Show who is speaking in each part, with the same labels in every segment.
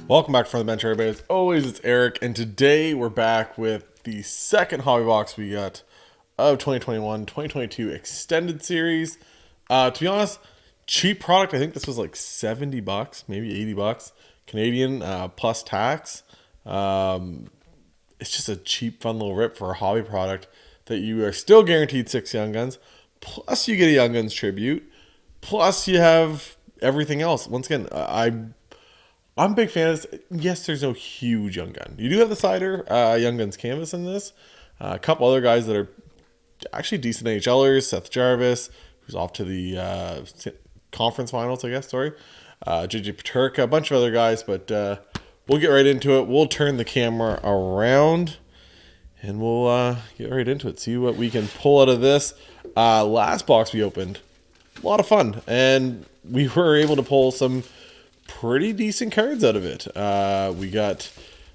Speaker 1: Welcome back to From the Bench, everybody. As always, it's Eric, and today we're back with the second hobby box we got of 2021-2022 extended series. To be honest, cheap product. I think this was like $70, maybe $80 Canadian plus tax. It's just a cheap, fun little rip for a hobby product that you are still guaranteed 6 Young Guns. Plus, you get a Young Guns tribute. Plus, you have everything else. Once again, I'm a big fan of this. Yes, there's no huge Young Gun. You do have the Cider Young Guns canvas in this. A couple other guys that are actually decent NHLers. Seth Jarvis, who's off to the conference finals, I guess. Sorry. JJ Peterka, a bunch of other guys. But we'll get right into it. We'll turn the camera around. And we'll get right into it. See what we can pull out of this. Last box we opened. A lot of fun. And we were able to pull some pretty decent cards out of it. We got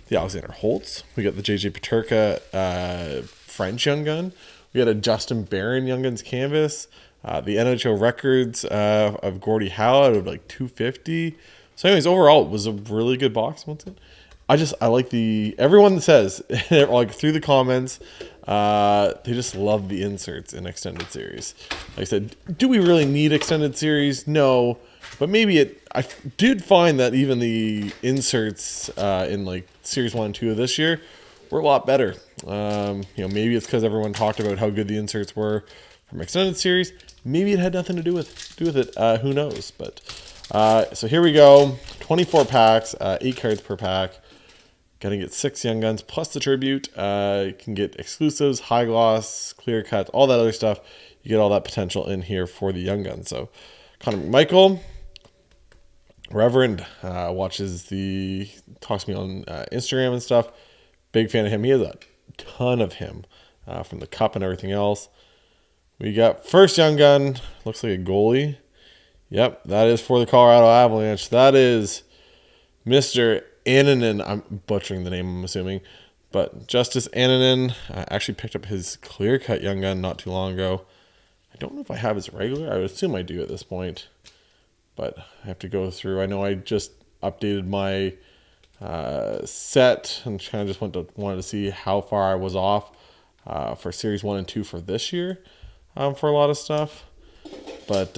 Speaker 1: the Alexander Holtz. We got the JJ Peterka French Young Gun. We got a Justin Barron Young Guns canvas. The NHL records of Gordie Howe out of like 250. So anyways, overall, it was a really good box. Once again, I like everyone that says, like through the comments, they just love the inserts in extended series. Like I said, do we really need extended series? No. But maybe I did find that even the inserts in like Series 1 and 2 of this year were a lot better. Maybe it's because everyone talked about how good the inserts were from extended series. Maybe it had nothing to do with it. Who knows? But so here we go. 24 packs, 8 cards per pack. Gonna get 6 Young Guns plus the tribute. You can get exclusives, high gloss, clear cuts, all that other stuff. You get all that potential in here for the Young Guns. So Connor McMichael, Reverend, talks to me on Instagram and stuff. Big fan of him. He has a ton of him from the cup and everything else. We got first Young Gun. Looks like a goalie. Yep, that is for the Colorado Avalanche. That is Mr. Annanen. I'm butchering the name, I'm assuming. But Justice Annanen. I actually picked up his clear cut Young Gun not too long ago. I don't know if I have his regular. I would assume I do at this point. But I have to go through. I know I just updated my set and kind of just wanted to see how far I was off for Series 1 and 2 for this year for a lot of stuff. But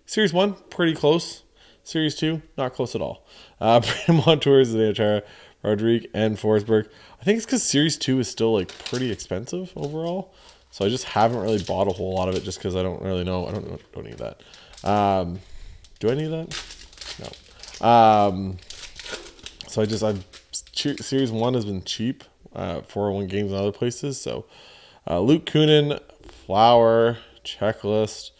Speaker 1: Series 1, pretty close. Series 2, not close at all. Brandon Montour, Zdeno Rodrigue, and Forsberg. I think it's because Series 2 is still like pretty expensive overall. So I just haven't really bought a whole lot of it just because I don't really know. I don't need that. Do I need that? No. Series 1 has been cheap. 401 games and other places. So Luke Kunin, Flower, Checklist.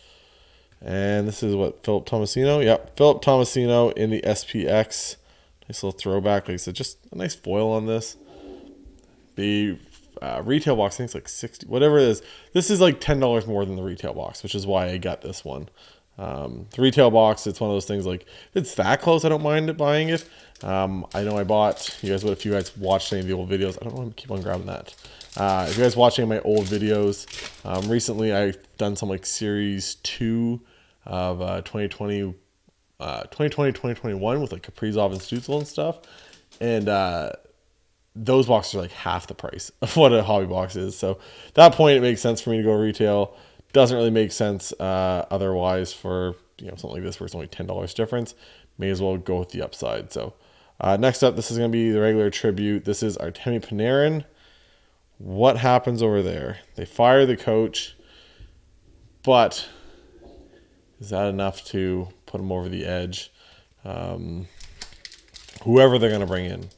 Speaker 1: And this is what, Philip Tomasino? Yep, Philip Tomasino in the SPX. Nice little throwback. Like I said, just a nice foil on this. The retail box, I think it's like 60, whatever it is. This is like $10 more than the retail box, which is why I got this one. The retail box, it's one of those things like, if it's that close, I don't mind buying it. I know I bought, if you guys watched any of the old videos, I don't want to keep on grabbing that. If you guys watching my old videos, recently I've done some like Series 2 of 2020, 2021 with like Kaprizov and Stutzel and stuff. And those boxes are like half the price of what a hobby box is. So at that point, it makes sense for me to go retail. Doesn't really make sense otherwise for something like this where it's only $10 difference. May as well go with the upside. So next up, this is going to be the regular tribute. This is Artemi Panarin. What happens over there? They fire the coach, but is that enough to put him over the edge? Whoever they're going to bring in.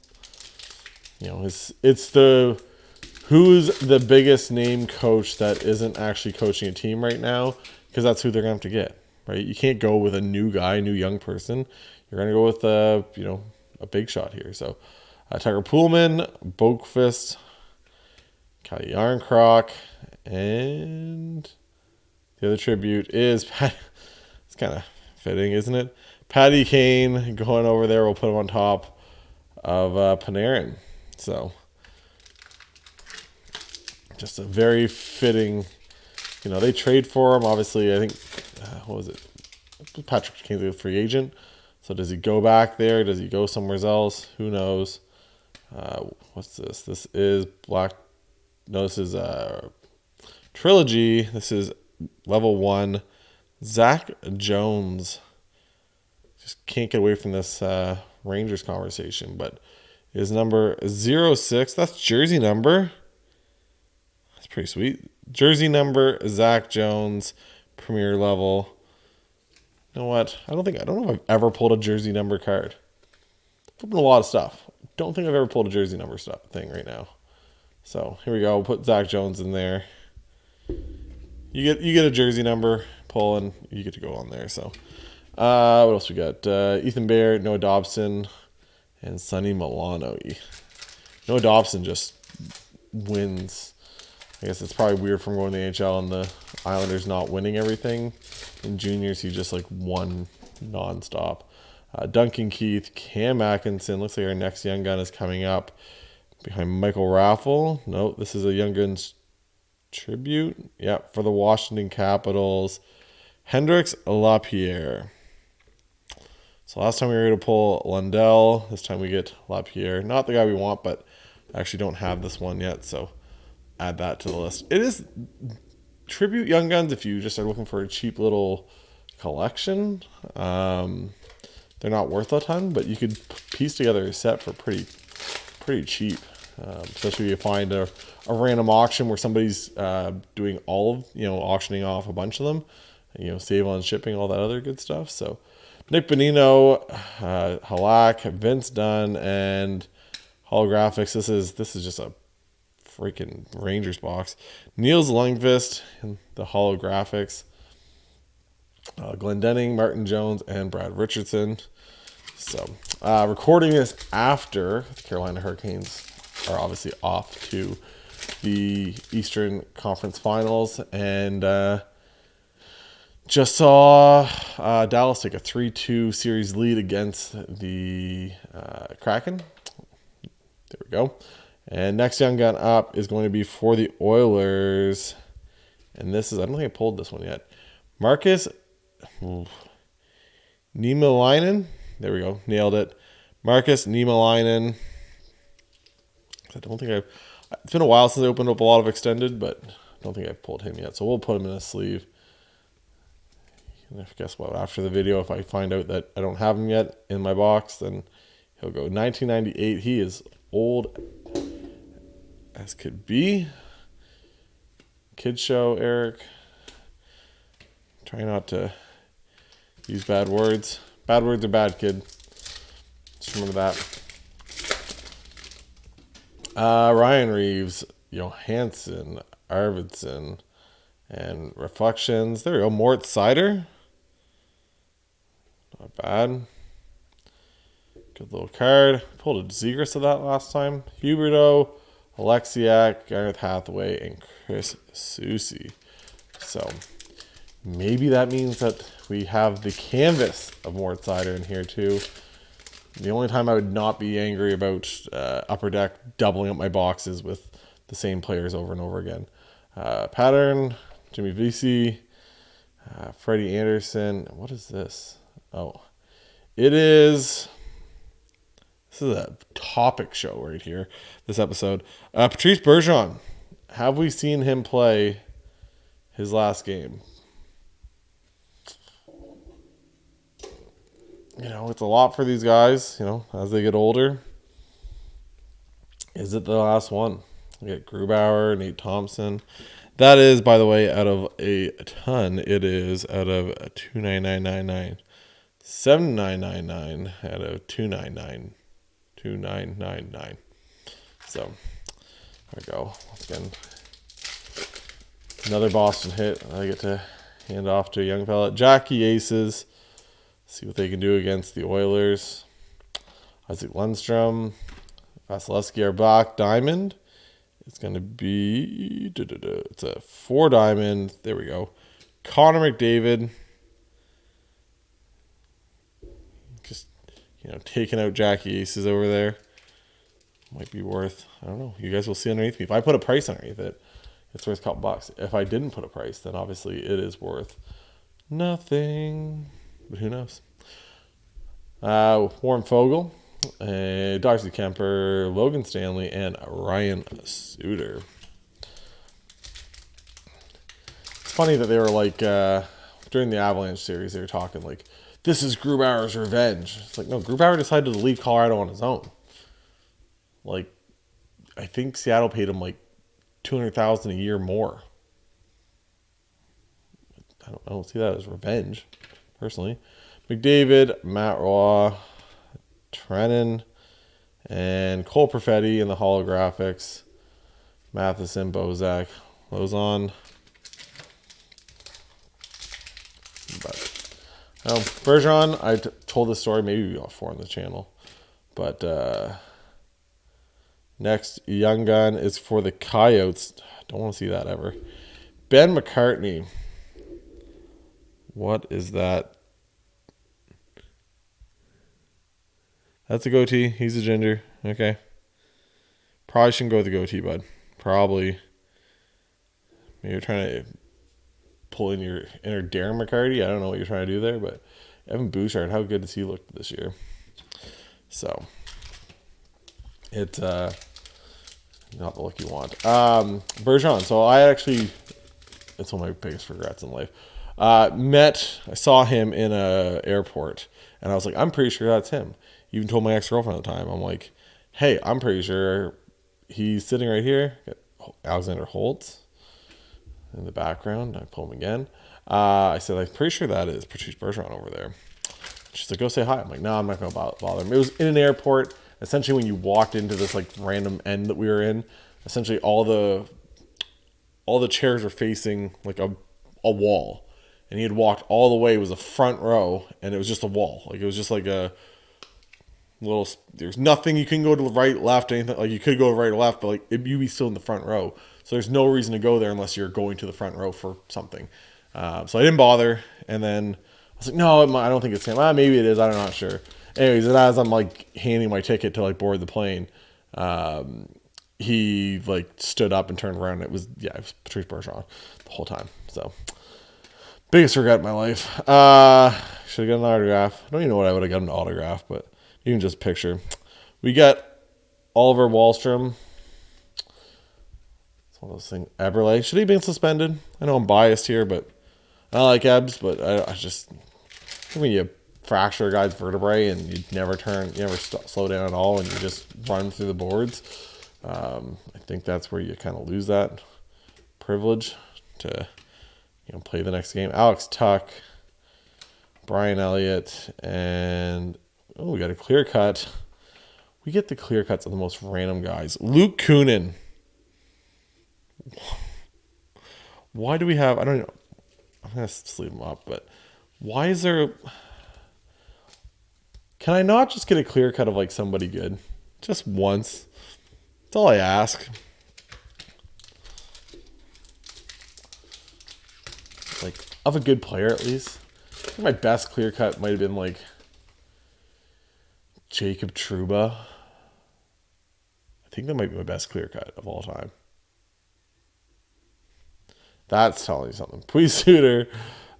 Speaker 1: It's who's the biggest name coach that isn't actually coaching a team right now, because that's who they're gonna have to get, right? You can't go with a new guy, new young person. You're gonna go with a big shot here. So Tiger Poolman, Boakfist, Kyle Yarncroc, and the other tribute is it's kind of fitting, isn't it? Patty Kane going over there. We'll put him on top of Panarin. So just a very fitting, they trade for him. Obviously, I think, what was it? Patrick Kane's a free agent. So does he go back there? Does he go somewhere else? Who knows? What's this? This is Black. No, this is Trilogy. This is level 1. Zach Jones. Just can't get away from this Rangers conversation, but his number 06. That's jersey number. That's pretty sweet. Jersey number, Zach Jones, premier level. You know what? I don't know if I've ever pulled a jersey number card. I've opened a lot of stuff. Don't think I've ever pulled a jersey number thing right now. So here we go. We'll put Zach Jones in there. You get a jersey number pull, and you get to go on there. So what else we got? Ethan Bear, Noah Dobson, and Sonny Milano. Noah Dobson just wins. I guess it's probably weird from going to the NHL and the Islanders not winning everything. In juniors, he just like won nonstop. Duncan Keith, Cam Atkinson. Looks like our next young gun is coming up behind Michael Raffle. No, this is a Young Guns tribute. Yeah, for the Washington Capitals. Hendrix Lapierre. So last time we were able to pull Lundell. This time we get Lapierre. Not the guy we want, but I actually don't have this one yet, so add that to the list. It is tribute Young Guns if you just are looking for a cheap little collection. They're not worth a ton, but you could piece together a set for pretty cheap. Especially if you find a random auction where somebody's doing all of, auctioning off a bunch of them, save on shipping, all that other good stuff. So Nick Bonino, Halak, Vince Dunn, and holographics. This is just a freaking Rangers box. Niels Lundqvist and the holographics. Glendening, Martin Jones, and Brad Richardson. So recording this after the Carolina Hurricanes are obviously off to the Eastern Conference Finals, and just saw Dallas take a 3-2 series lead against the Kraken. There we go. And next young gun up is going to be for the Oilers, and this is, I don't think I pulled this one yet. Marcus Niemelainen. There we go. Nailed it. Marcus Niemelainen. I don't think it's been a while since I opened up a lot of extended, but I don't think I've pulled him yet. So we'll put him in a sleeve. And guess what? After the video, if I find out that I don't have him yet in my box, then he'll go 1998. He is old as could be. Kid show, Eric. Try not to use bad words. Bad words are bad, kid. Just remember that. Ryan Reeves, Johansson, Arvidsson, and Reflections. There we go. Mort Sider. Not bad. Good little card. Pulled a Zegras of that last time. Huberto, Alexiak, Gareth Hathaway, and Chris Soucy. So maybe that means that we have the canvas of Mort Sider in here too. The only time I would not be angry about Upper Deck doubling up my boxes with the same players over and over again. Pattern, Jimmy Vesey, Freddie Anderson. What is this? Oh, this is a topic show right here, this episode. Patrice Bergeron. Have we seen him play his last game? It's a lot for these guys, as they get older. Is it the last one? We get Grubauer, Nate Thompson. That is, by the way, out of a ton. It is out of 29999. 7999 out of 2999. So, there we go. Again, another Boston hit. I get to hand off to a young fella. Jackie Aces. See what they can do against the Oilers. Isaac Lundstrom. Vasilevsky are back. Diamond. It's going to be... It's a 4 diamond. There we go. Connor McDavid. Just, taking out Jackie Aces over there. Might be worth... I don't know. You guys will see underneath me. If I put a price underneath it, it's worth a couple bucks. If I didn't put a price, then obviously it is worth nothing. But who knows? Warren Fogle, Darcy Kemper, Logan Stanley, and Ryan Suter. It's funny that they were like, during the Avalanche series, they were talking like, this is Grubauer's revenge. It's like, no, Grubauer decided to leave Colorado on his own. Like, I think Seattle paid him like $200,000 a year more. I don't see that as revenge, personally. McDavid, Matt Raw, Trennan, and Cole Perfetti in the holographics. Matheson, Bozak, Lozon. But Bergeron, I told this story, maybe before on the channel. But next young gun is for the Coyotes. Don't want to see that ever. Ben McCartney. What is that? That's a goatee. He's a ginger. Okay. Probably shouldn't go with the goatee, bud. Probably. Maybe you're trying to pull in your inner Darren McCarty. I don't know what you're trying to do there, but Evan Bouchard, how good has he looked this year? So, it's not the look you want. Bergeron. So it's one of my biggest regrets in life. I saw him in a airport, and I was like, I'm pretty sure that's him. Even told my ex-girlfriend at the time, I'm like, hey, I'm pretty sure he's sitting right here. Alexander Holtz in the background. I pull him again. I said, I'm pretty sure that is Patrice Bergeron over there. She's like, go say hi. I'm like, no, I'm not going to bother him. It was in an airport. Essentially, when you walked into this like random end that we were in, essentially all the chairs were facing like a wall. And he had walked all the way. It was a front row, and it was just a wall. Like, it was just like a little, there's nothing you can go to the right, left, anything. Like, you could go right or left, but like you'd be still in the front row. So there's no reason to go there unless you're going to the front row for something. So I didn't bother. And then I was like, no, I don't think it's him. Maybe it is. I'm not sure. Anyways, and as I'm like handing my ticket to like board the plane, he like stood up and turned around. And it was Patrice Bergeron the whole time. So biggest regret in my life. Should have got an autograph. I don't even know what I would have got an autograph, but even just picture. We got Oliver Wahlstrom. It's one of those things. Eberle. Should he have been suspended? I know I'm biased here, but I like Ebs, but I just, when you fracture a guy's vertebrae and you never slow down at all and you just run through the boards, I think that's where you kind of lose that privilege to play the next game. Alex Tuck, Brian Elliott, and we got a clear cut. We get the clear cuts of the most random guys. Luke Kunin. Why do we have, I don't know. I'm going to sleeve him up, but why is there, can I not just get a clear cut of like somebody good? Just once. That's all I ask. Like, of a good player at least. I think my best clear cut might have been like Jacob Trouba. I think that might be my best clear cut of all time. That's telling you something. Please, Suter,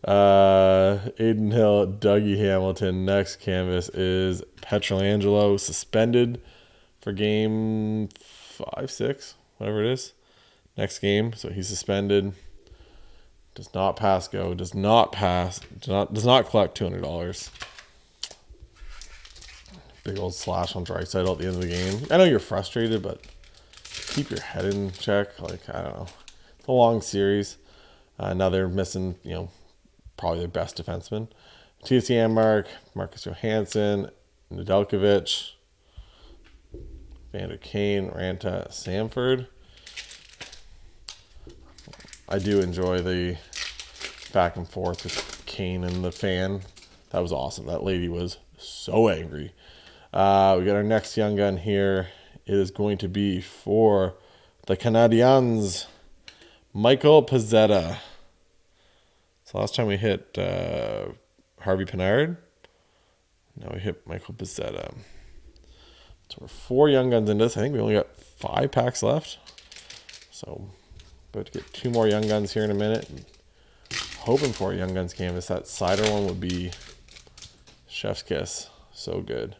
Speaker 1: Aiden Hill, Dougie Hamilton. Next canvas is Petrolangelo, suspended for game 5, 6, whatever it is. Next game, so he's suspended. Does not pass go. Does not collect $200. Big old slash on Draisaitl at the end of the game. I know you're frustrated, but keep your head in check. Like, I don't know. It's a long series. Now they're missing, probably their best defenseman. T.S. Janmark, Marcus Johansson, Nedeljkovic, Vander Kane, Ranta, Samford. I do enjoy the back and forth with Kane and the fan. That was awesome. That lady was so angry. We got our next young gun here. It is going to be for the Canadiens, Michael Pezzetta. So last time we hit Harvey Pinard. Now we hit Michael Pezzetta. So we're 4 young guns in this. I think we only got 5 packs left. So about to get 2 more young guns here in a minute. Hoping for a young guns canvas. That cider one would be chef's kiss. So good.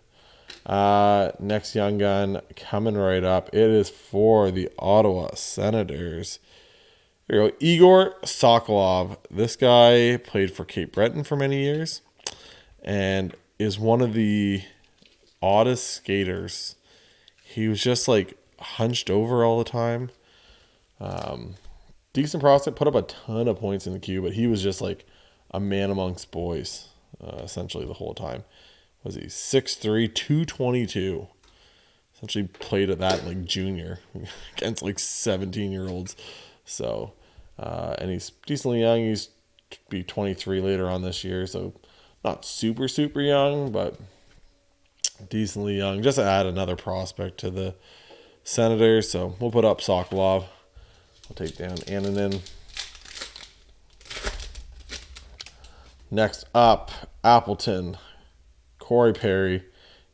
Speaker 1: Next young gun coming right up. It is for the Ottawa Senators. Here we go. Igor Sokolov. This guy played for Cape Breton for many years and is one of the oddest skaters. He was just like hunched over all the time. Decent prospect, put up a ton of points in the queue, but he was just like a man amongst boys, essentially the whole time. Was he 6'3", 222? Essentially played at that like junior against like 17-year-olds. So, and he's decently young. He's be 23 later on this year, so not super young, but decently young. Just to add another prospect to the Senators. So we'll put up Sokolov. We'll take down Annanen. Next up, Appleton, Corey Perry,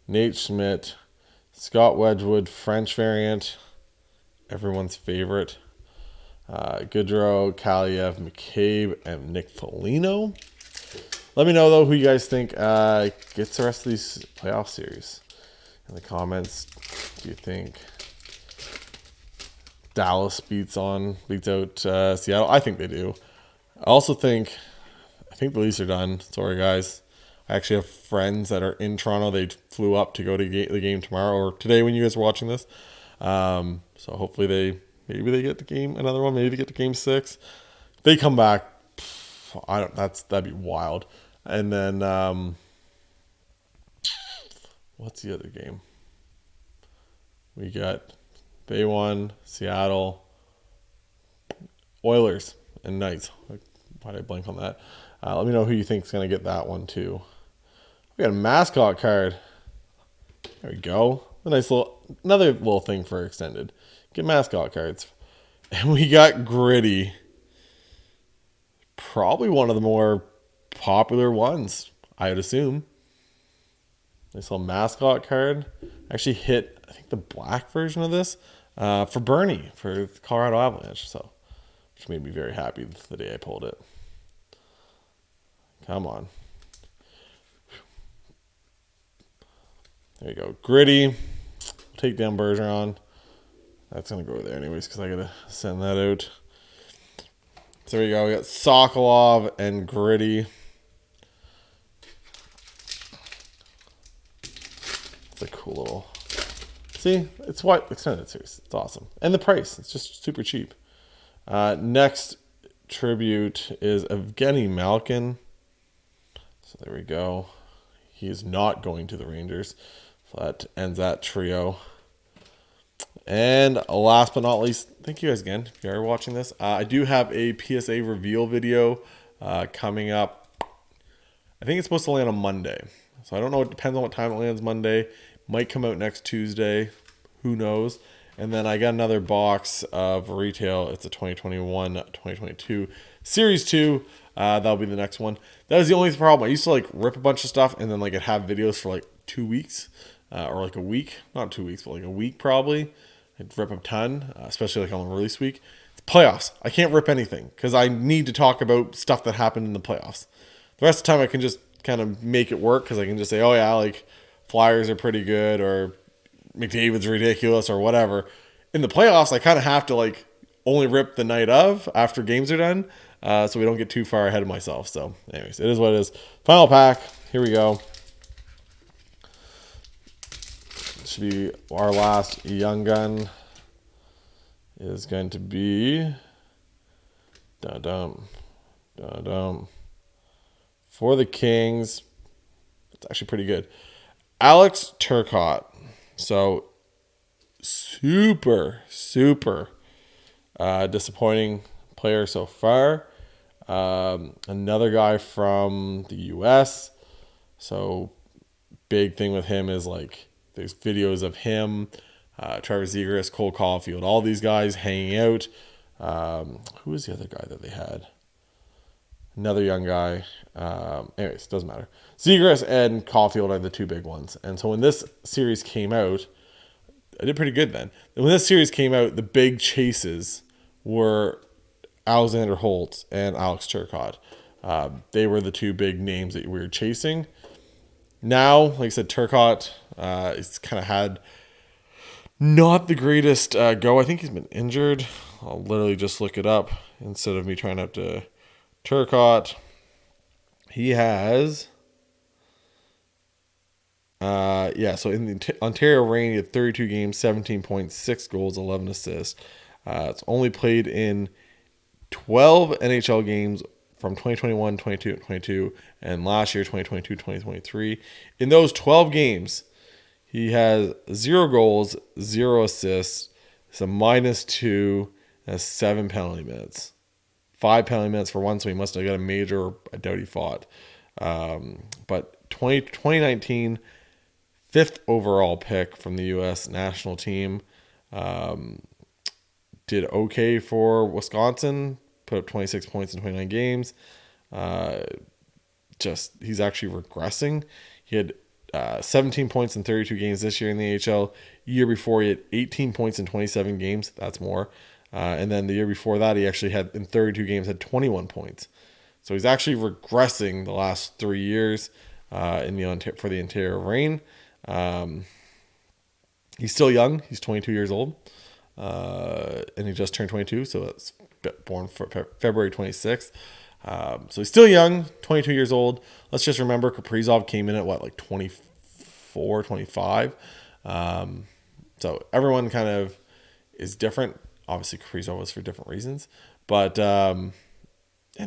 Speaker 1: Nate Schmidt, Scott Wedgwood, French variant, everyone's favorite. Goodrow, Kaliev, McCabe, and Nick Foligno. Let me know, though, who you guys think gets the rest of these playoff series. In the comments, do you think Dallas beats out Seattle? I think they do. I think the Leafs are done. Sorry, guys. I actually have friends that are in Toronto. They flew up to go to the game tomorrow or today when you guys are watching this. So hopefully maybe they get the game, another one. Maybe they get to game 6. If they come back, that'd be wild. And then what's the other game? They won, Seattle, Oilers, and Knights. Why did I blank on that? Let me know who you think is going to get that one too. We got a mascot card. There we go. Another little thing for extended. Get mascot cards. And we got Gritty. Probably one of the more popular ones, I would assume. Nice little mascot card. Actually hit, I think, the black version of this for Bernie, for the Colorado Avalanche. So, which made me very happy the day I pulled it. Come on. There you go. Gritty. We'll take down Bergeron. That's going to go there anyways because I got to send that out. So there you go. We got Sokolov and Gritty. It's a cool little... See? It's what extended series. It's awesome. And the price. It's just super cheap. Next tribute is Evgeny Malkin. So there we go. He is not going to the Rangers. So that ends that trio. And last but not least, thank you guys again if you are watching this. I do have a PSA reveal video coming up. I think it's supposed to land on Monday. So I don't know. It depends on what time it lands Monday. Might come out next Tuesday. Who knows? And then I got another box of retail. It's a 2021-2022 Series 2. That'll be the next one. That was the only problem. I used to like rip a bunch of stuff and then like I'd have videos for like 2 weeks or like a week. Not 2 weeks, but like a week probably. I'd rip a ton, especially like on the release week. It's playoffs. I can't rip anything because I need to talk about stuff that happened in the playoffs. The rest of the time I can just kind of make it work because I can just say, oh yeah, like Flyers are pretty good or McDavid's ridiculous or whatever. In the playoffs, I kind of have to like only rip the night of after games are done so we don't get too far ahead of myself. So anyways, it is what it is. Final pack. Here we go. Should be our last young gun is going to be for the Kings. It's actually pretty good. Alex Turcotte. So super disappointing player so far. Another guy from the US. So big thing with him is like there's videos of him, Trevor Zegras, Cole Caulfield, all these guys hanging out. Who was the other guy that they had? Another young guy. Anyways, doesn't matter. Zegras and Caulfield are the two big ones. And so when this series came out, I did pretty good then. And when this series came out, the big chases were Alexander Holtz and Alex Turcotte. They were the two big names that we were chasing. Now, like I said, Turcotte, he's kind of had not the greatest go. I think he's been injured. I'll literally just look it up instead of me trying to have to. Turcotte, he has, so in the Ontario Reign, he had 32 games, 17 points, 6 goals, 11 assists. It's only played in 12 NHL games from 2021, 22, and 22, and last year, 2022, 2023. In those 12 games, he has 0 goals, 0 assists. It's a -2, and 7 penalty minutes. 5 penalty minutes for one, so he must have got a major. I doubt he fought. But 2019, 5th overall pick from the U.S. national team. Did okay for Wisconsin. Put up 26 points in 29 games. He's actually regressing. He had 17 points in 32 games this year in the AHL. Year before, he had 18 points in 27 games. That's more. And then the year before that, he actually had, in 32 games, had 21 points. So he's actually regressing the last 3 years for the Ontario Reign. He's still young. He's 22 years old. And he just turned 22, so it's born for February 26th. So he's still young, 22 years old. Let's just remember Kaprizov came in at like 24, 25. So everyone kind of is different. Obviously, Kaprizov was for different reasons, but and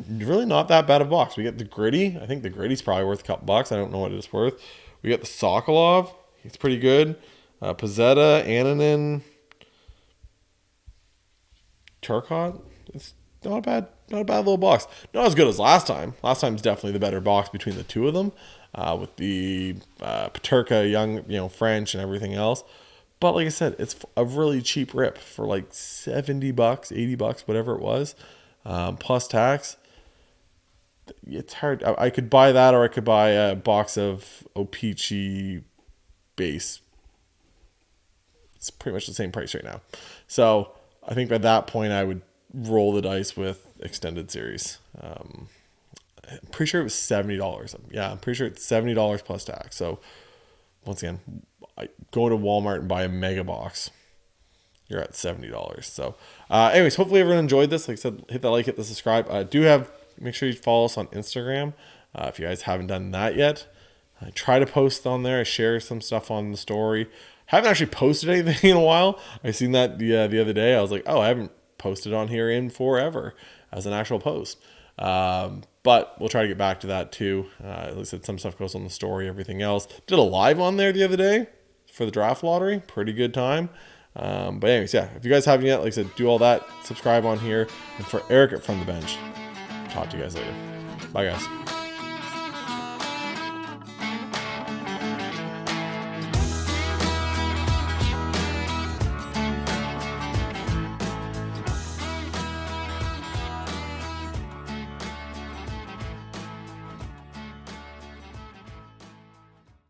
Speaker 1: really not that bad of a box. We get the Gritty. I think the Gritty's probably worth a couple bucks. I don't know what it's worth. We got the Sokolov. He's pretty good. Pizzetta, Annunen, Turcotte. It's not a bad little box. Not as good as last time. Last time's definitely the better box between the two of them, with the Peterka, young, French and everything else. But like I said, it's a really cheap rip for like $70, $80, whatever it was, plus tax. It's hard. I could buy that, or I could buy a box of O-Pee-Chee base. It's pretty much the same price right now. So I think by that point, I would roll the dice with extended series. I'm pretty sure it was $70. Yeah, I'm pretty sure it's $70 plus tax. So once again, I go to Walmart and buy a mega box. You're at $70. So anyways, hopefully everyone enjoyed this. Like I said, hit that like, hit the subscribe. Make sure you follow us on Instagram if you guys haven't done that yet. I try to post on there. I share some stuff on the story. Haven't actually posted anything in a while. I seen that the other day. I was like, oh, I haven't posted on here in forever as an actual post. But we'll try to get back to that too. Like I said, some stuff goes on the story, everything else. Did a live on there the other day for the draft lottery. Pretty good time. But anyways, yeah, if you guys haven't yet, like I said, do all that. Subscribe on here. And for Eric at From the Bench, talk to you guys later. Bye, guys.